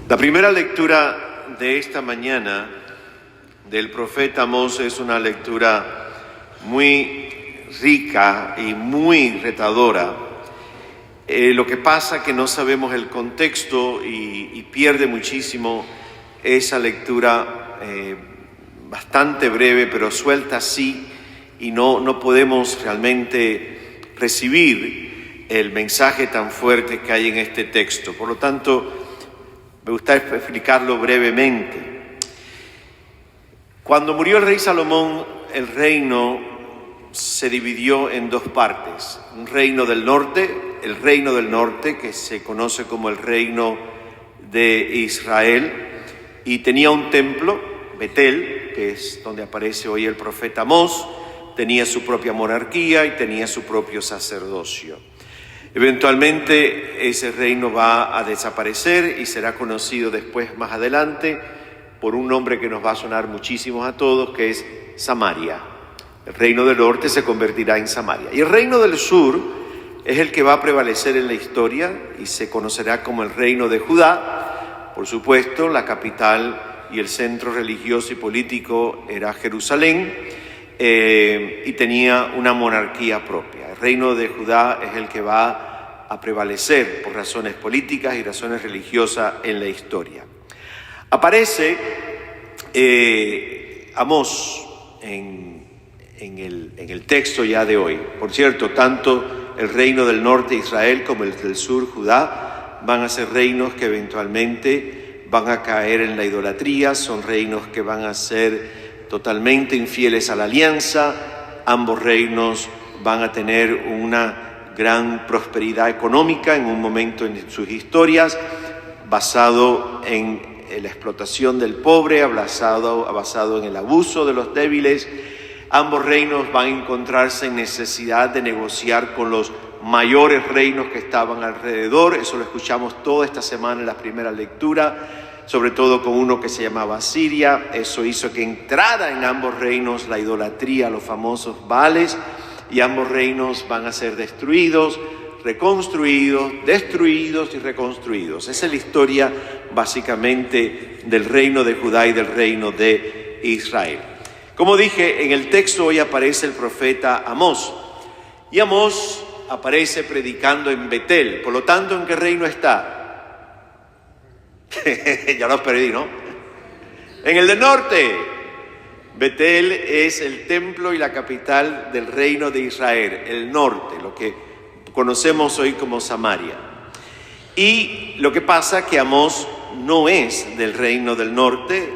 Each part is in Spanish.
La primera lectura de esta mañana del profeta Amós es una lectura muy rica y muy retadora. Lo que pasa es que no sabemos el contexto y pierde muchísimo esa lectura bastante breve, pero suelta así, y no podemos realmente recibir el mensaje tan fuerte que hay en este texto. Por lo tanto, me gustaría explicarlo brevemente. Cuando murió el rey Salomón, el reino se dividió en dos partes. Un reino del norte, el reino del norte, que se conoce como el reino de Israel, y tenía un templo, Betel, que es donde aparece hoy el profeta Amós, tenía su propia monarquía y tenía su propio sacerdocio. Eventualmente ese reino va a desaparecer y será conocido después, más adelante, por un nombre que nos va a sonar muchísimo a todos, que es Samaria. El reino del norte se convertirá en Samaria. Y el reino del sur es el que va a prevalecer en la historia y se conocerá como el reino de Judá. Por supuesto, la capital y el centro religioso y político era Jerusalén, y tenía una monarquía propia. El reino de Judá es el que va a prevalecer por razones políticas y razones religiosas en la historia. Aparece Amós en el texto ya de hoy. Por cierto, tanto el reino del norte Israel como el del sur Judá van a ser reinos que eventualmente van a caer en la idolatría, son reinos que van a ser totalmente infieles a la alianza. Ambos reinos van a tener una gran prosperidad económica en un momento en sus historias, basado en la explotación del pobre, basado en el abuso de los débiles. Ambos reinos van a encontrarse en necesidad de negociar con los mayores reinos que estaban alrededor. Eso lo escuchamos toda esta semana en la primera lectura, sobre todo con uno que se llamaba Siria. Eso hizo que entrara en ambos reinos la idolatría, los famosos Baales, y ambos reinos van a ser destruidos, reconstruidos, destruidos y reconstruidos. Esa es la historia básicamente del reino de Judá y del reino de Israel. Como dije, en el texto hoy aparece el profeta Amós, y Amós aparece predicando en Betel. Por lo tanto, ¿en qué reino está? Ya los perdí, ¿no? En el del norte. Betel es el templo y la capital del reino de Israel, el norte, lo que conocemos hoy como Samaria. Y lo que pasa es que Amós no es del reino del norte,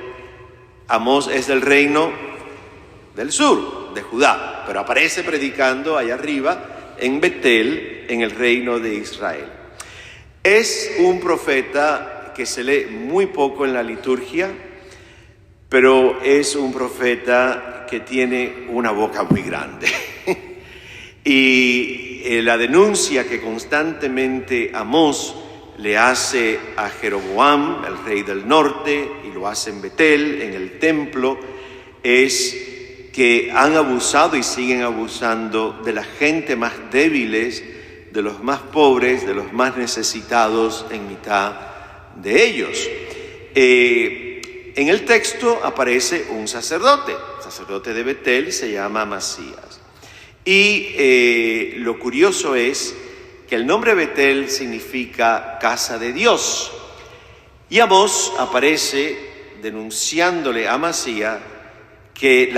Amós es del reino del sur, de Judá, pero aparece predicando allá arriba en Betel, en el reino de Israel. Es un profeta que se lee muy poco en la liturgia, pero es un profeta que tiene una boca muy grande. Y la denuncia que constantemente Amós le hace a Jeroboam, el rey del norte, y lo hace en Betel, en el templo, es que han abusado y siguen abusando de la gente más débiles, de los más pobres, de los más necesitados en mitad de ellos. En el texto aparece un sacerdote de Betel, se llama Amasías. Y lo curioso es que el nombre Betel significa casa de Dios. Y Amós aparece denunciándole a Amasías que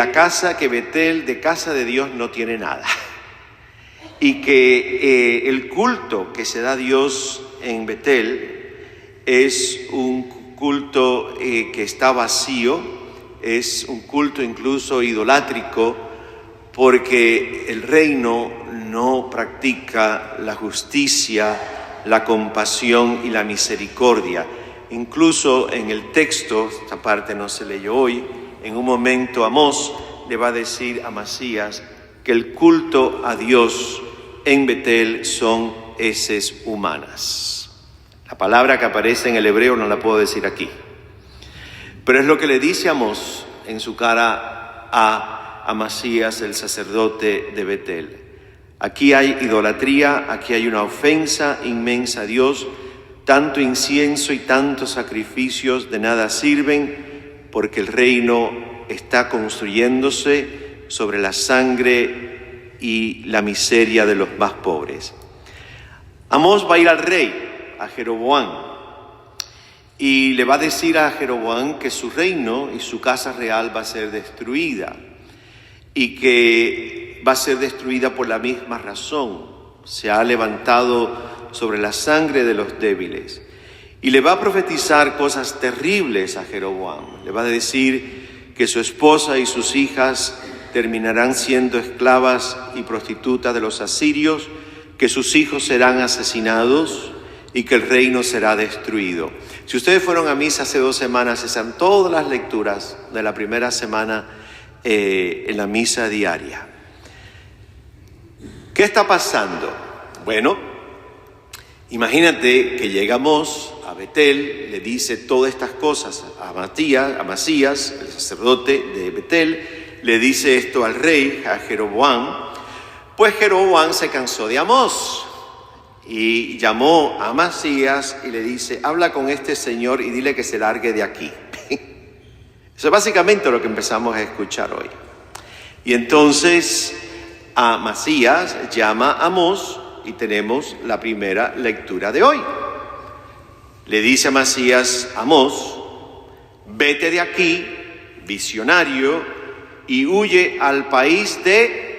Betel de casa de Dios no tiene nada. Y que el culto que se da a Dios en Betel es un culto que está vacío, es un culto incluso idolátrico, porque el reino no practica la justicia, la compasión y la misericordia. Incluso en el texto, esta parte no se leyó hoy, en un momento Amós le va a decir a Amasías que el culto a Dios en Betel son heces humanas. La palabra que aparece en el hebreo no la puedo decir aquí, pero es lo que le dice Amós en su cara a Amasías, el sacerdote de Betel. Aquí hay idolatría, aquí hay una ofensa inmensa a Dios, tanto incienso y tantos sacrificios de nada sirven, porque el reino está construyéndose sobre la sangre y la miseria de los más pobres. Amós va a ir al rey, a Jeroboam, y le va a decir a Jeroboam que su reino y su casa real va a ser destruida, y que va a ser destruida por la misma razón. Se ha levantado sobre la sangre de los débiles. Y le va a profetizar cosas terribles a Jeroboam. Le va a decir que su esposa y sus hijas terminarán siendo esclavas y prostitutas de los asirios, que sus hijos serán asesinados y que el reino será destruido. Si ustedes fueron a misa hace 2 semanas, están todas las lecturas de la primera semana en la misa diaria. ¿Qué está pasando? Bueno, imagínate que llega Amós a Betel, le dice todas estas cosas a Amasías, el sacerdote de Betel, le dice esto al rey, a Jeroboam. Pues Jeroboam se cansó de Amós y llamó a Amasías y le dice: habla con este señor y dile que se largue de aquí. Eso es básicamente lo que empezamos a escuchar hoy. Y entonces Amasías llama a Amós y tenemos la primera lectura de hoy. Le dice Amasías a Amós: vete de aquí, visionario, y huye al país de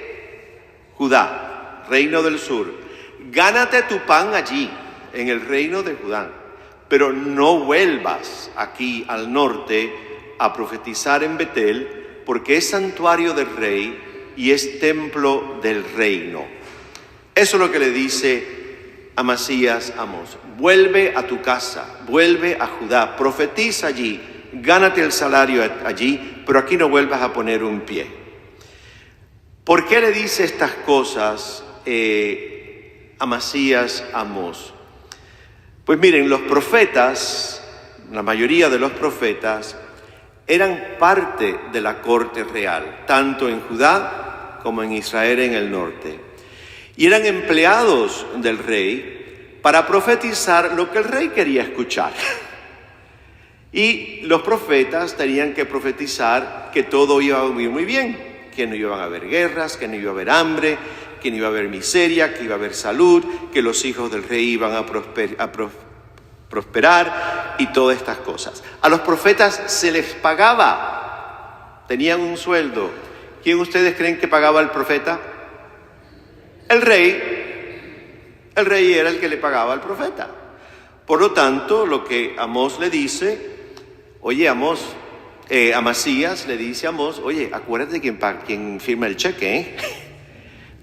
Judá, reino del sur. Gánate tu pan allí, en el reino de Judá, pero no vuelvas aquí al norte a profetizar en Betel, porque es santuario del rey y es templo del reino. Eso es lo que le dice Amasías a Amós: vuelve a tu casa, vuelve a Judá, profetiza allí, gánate el salario allí, pero aquí no vuelvas a poner un pie. ¿Por qué le dice estas cosas Amasías a Amós? Pues miren, los profetas, la mayoría de los profetas, eran parte de la corte real, tanto en Judá como en Israel en el norte. Y eran empleados del rey para profetizar lo que el rey quería escuchar. Y los profetas tenían que profetizar que todo iba a ir muy bien, que no iban a haber guerras, que no iba a haber hambre, que no iba a haber miseria, que iba a haber salud, que los hijos del rey iban a prosperar y todas estas cosas. A los profetas se les pagaba, tenían un sueldo. ¿Quién ustedes creen que pagaba al profeta? El rey. El rey era el que le pagaba al profeta. Por lo tanto, lo que Amós le dice: oye, Amasías le dice a Amós: oye, acuérdate quién firma el cheque, ¿eh?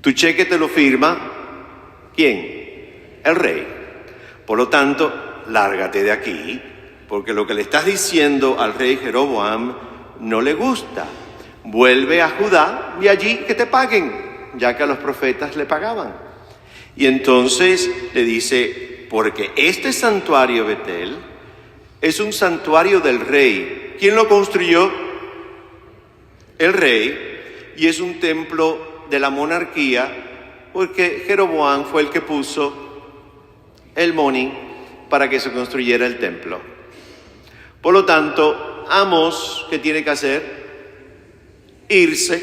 Tu cheque te lo firma, ¿quién? El rey. Por lo tanto, lárgate de aquí, porque lo que le estás diciendo al rey Jeroboam no le gusta. Vuelve a Judá y allí que te paguen, ya que a los profetas le pagaban. Y entonces le dice: porque este santuario Betel es un santuario del rey. ¿Quién lo construyó? El rey. Y es un templo de la monarquía, porque Jeroboam fue el que puso el money para que se construyera el templo. Por lo tanto, Amós, ¿qué tiene que hacer? Irse,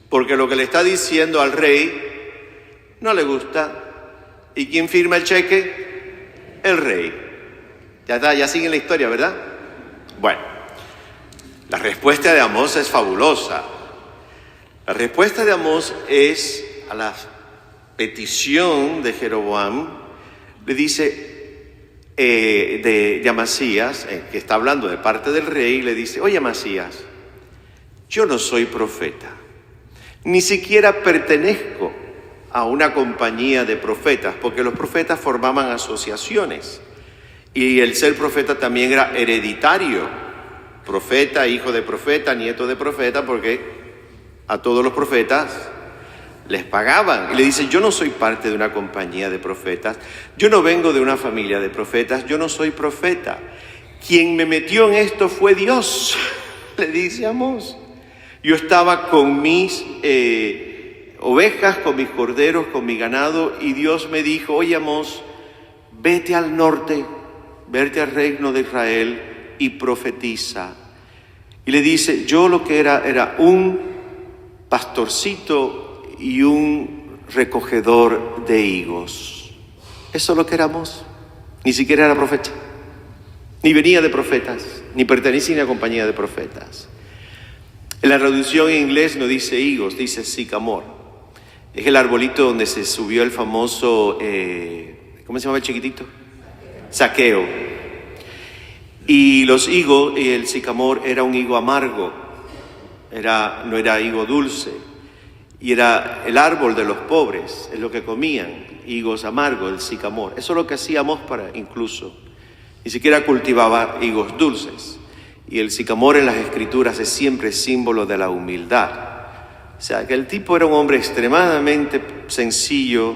porque lo que le está diciendo al rey no le gusta. ¿Y quién firma el cheque? El rey. Ya está, ya sigue la historia, ¿verdad? Bueno, la respuesta de Amós es fabulosa. La respuesta de Amós es a la petición de Jeroboam. Le dice de Amasías, que está hablando de parte del rey, le dice: oye, Amasías, yo no soy profeta, ni siquiera pertenezco a una compañía de profetas, porque los profetas formaban asociaciones y el ser profeta también era hereditario: profeta, hijo de profeta, nieto de profeta, porque a todos los profetas les pagaban. Y le dice: yo no soy parte de una compañía de profetas, yo no vengo de una familia de profetas, yo no soy profeta. Quien me metió en esto fue Dios, le dice Amós. Yo estaba con mis ovejas, con mis corderos, con mi ganado, y Dios me dijo: oye, Amós, vete al norte, vete al reino de Israel y profetiza. Y le dice, yo lo que era un pastorcito y un recogedor de higos. Eso es lo que éramos. Ni siquiera era profeta, ni venía de profetas, ni pertenecía a una compañía de profetas. En la traducción en inglés no dice higos, dice sicamor. Es el arbolito donde se subió el famoso, ¿cómo se llama el chiquitito? Zaqueo. Y los higos, el sicamor era un higo amargo, no era higo dulce. Y era el árbol de los pobres, es lo que comían, higos amargos, el sicamor. Eso es lo que hacía Amós incluso. Ni siquiera cultivaba higos dulces. Y el sicamor en las escrituras es siempre símbolo de la humildad. O sea, que el tipo era un hombre extremadamente sencillo,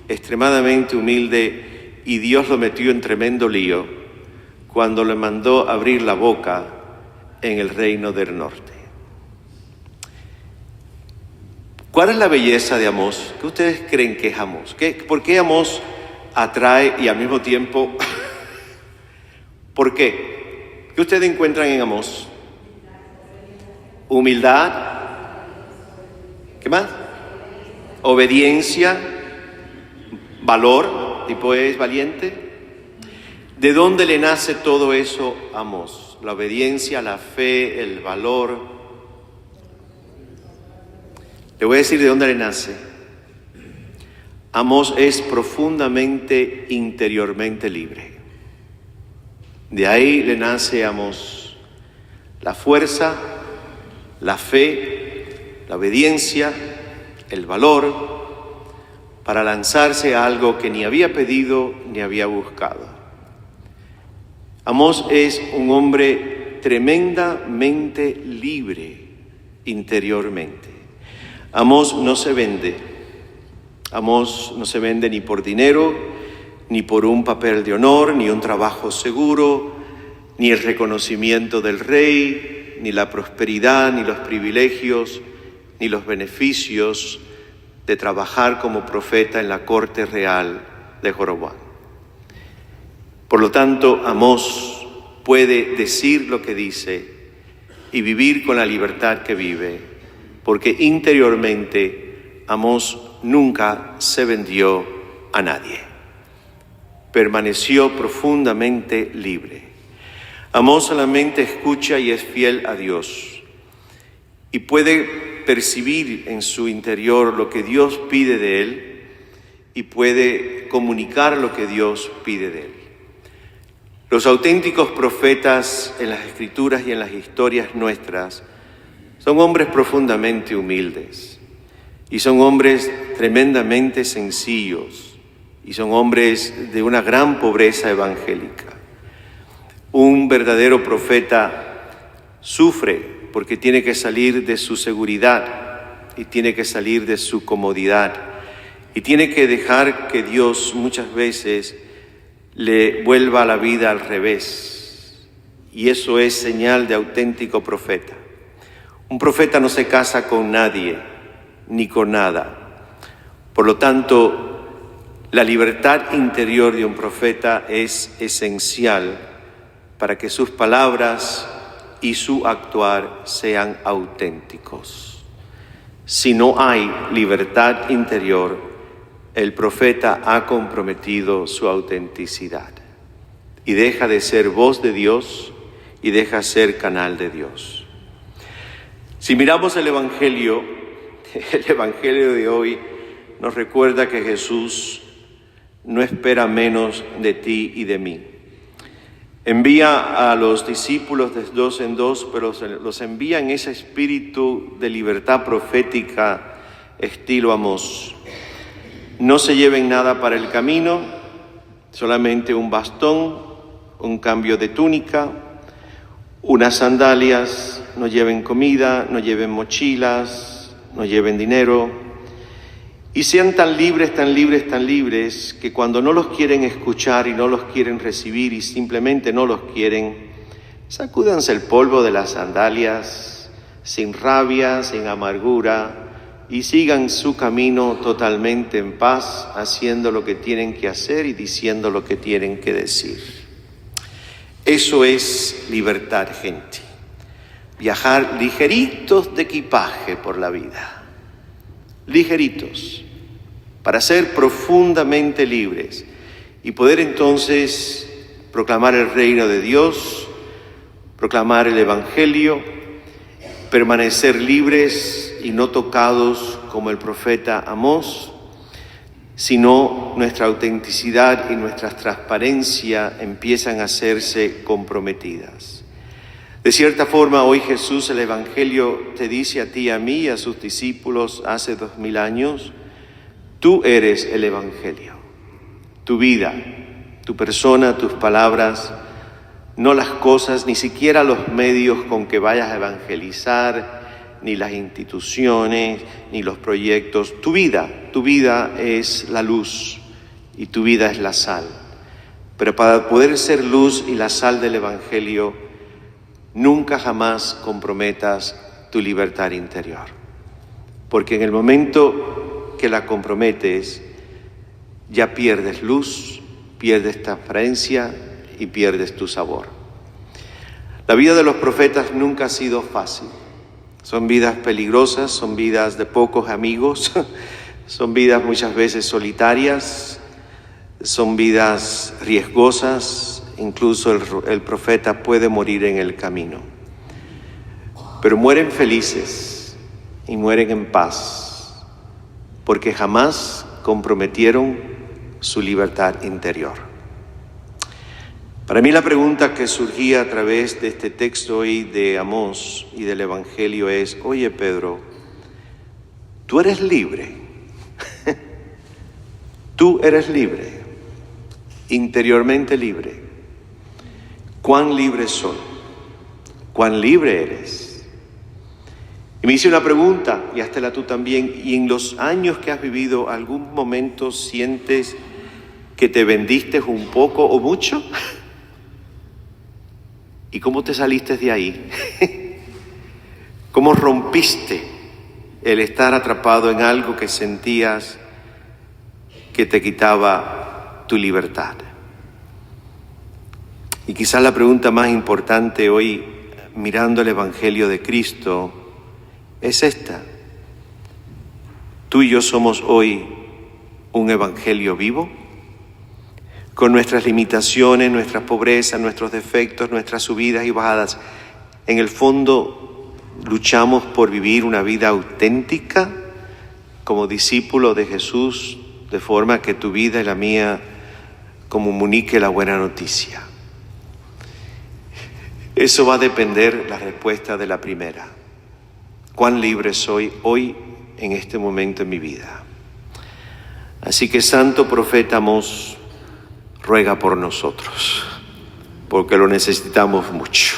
extremadamente humilde, y Dios lo metió en tremendo lío cuando le mandó abrir la boca en el reino del norte. ¿Cuál es la belleza de Amós? ¿Qué ustedes creen que es Amós? ¿Por qué Amós atrae y al mismo tiempo... ¿Por qué? ¿Qué ustedes encuentran en Amós? Humildad. ¿Qué más? Obediencia. Valor. Tipo es valiente. ¿De dónde le nace todo eso a Amós? La obediencia, la fe, el valor. Le voy a decir de dónde le nace. Amós es profundamente interiormente libre. De ahí le nace a Amós la fuerza, la fe, la obediencia, el valor para lanzarse a algo que ni había pedido ni había buscado. Amós es un hombre tremendamente libre interiormente. Amós no se vende. Amós no se vende ni por dinero, ni por un papel de honor, ni un trabajo seguro, ni el reconocimiento del rey, ni la prosperidad, ni los privilegios, ni los beneficios de trabajar como profeta en la corte real de Jeroboam. Por lo tanto, Amós puede decir lo que dice y vivir con la libertad que vive, porque interiormente Amós nunca se vendió a nadie. Permaneció profundamente libre. Amós solamente escucha y es fiel a Dios y puede percibir en su interior lo que Dios pide de él y puede comunicar lo que Dios pide de él. Los auténticos profetas en las Escrituras y en las historias nuestras son hombres profundamente humildes y son hombres tremendamente sencillos y son hombres de una gran pobreza evangélica. Un verdadero profeta sufre porque tiene que salir de su seguridad y tiene que salir de su comodidad y tiene que dejar que Dios muchas veces le vuelva la vida al revés. Y eso es señal de auténtico profeta. Un profeta no se casa con nadie ni con nada. Por lo tanto, la libertad interior de un profeta es esencial para que sus palabras y su actuar sean auténticos. Si no hay libertad interior, el profeta ha comprometido su autenticidad y deja de ser voz de Dios y deja de ser canal de Dios. Si miramos el Evangelio de hoy nos recuerda que Jesús no espera menos de ti y de mí. Envía a los discípulos de dos en dos, pero los envía en ese espíritu de libertad profética estilo Amós. No se lleven nada para el camino, solamente un bastón, un cambio de túnica, unas sandalias, no lleven comida, no lleven mochilas, no lleven dinero. Y sean tan libres, tan libres, tan libres, que cuando no los quieren escuchar y no los quieren recibir y simplemente no los quieren, sacúdanse el polvo de las sandalias, sin rabia, sin amargura, y sigan su camino totalmente en paz, haciendo lo que tienen que hacer y diciendo lo que tienen que decir. Eso es libertad, gente. Viajar ligeritos de equipaje por la vida, ligeritos, para ser profundamente libres y poder entonces proclamar el reino de Dios, proclamar el Evangelio, permanecer libres y no tocados como el profeta Amós, sino nuestra autenticidad y nuestra transparencia empiezan a hacerse comprometidas. De cierta forma, hoy Jesús, el Evangelio, te dice a ti y a mí y a sus discípulos hace 2000 años, tú eres el Evangelio. Tu vida, tu persona, tus palabras, no las cosas, ni siquiera los medios con que vayas a evangelizar, ni las instituciones, ni los proyectos. Tu vida es la luz y tu vida es la sal. Pero para poder ser luz y la sal del Evangelio, nunca jamás comprometas tu libertad interior. Porque en el momento que la comprometes, ya pierdes luz, pierdes transparencia y pierdes tu sabor. La vida de los profetas nunca ha sido fácil. Son vidas peligrosas, son vidas de pocos amigos, son vidas muchas veces solitarias, son vidas riesgosas. Incluso el profeta puede morir en el camino. Pero mueren felices y mueren en paz, porque jamás comprometieron su libertad interior. Para mí la pregunta que surgía a través de este texto hoy de Amós y del Evangelio es: oye Pedro, tú eres libre. Tú eres libre, interiormente libre. ¿Cuán libre soy? ¿Cuán libre eres? Y me hice una pregunta, y háztela tú también, y en los años que has vivido, ¿algún momento sientes que te vendiste un poco o mucho? ¿Y cómo te saliste de ahí? ¿Cómo rompiste el estar atrapado en algo que sentías que te quitaba tu libertad? Y quizás la pregunta más importante hoy, mirando el Evangelio de Cristo, es esta. ¿Tú y yo somos hoy un Evangelio vivo? Con nuestras limitaciones, nuestras pobrezas, nuestros defectos, nuestras subidas y bajadas. En el fondo, luchamos por vivir una vida auténtica como discípulo de Jesús, de forma que tu vida y la mía comunique la buena noticia. Eso va a depender la respuesta de la primera. ¿Cuán libre soy hoy en este momento en mi vida? Así que, santo profeta Amós, ruega por nosotros, porque lo necesitamos mucho.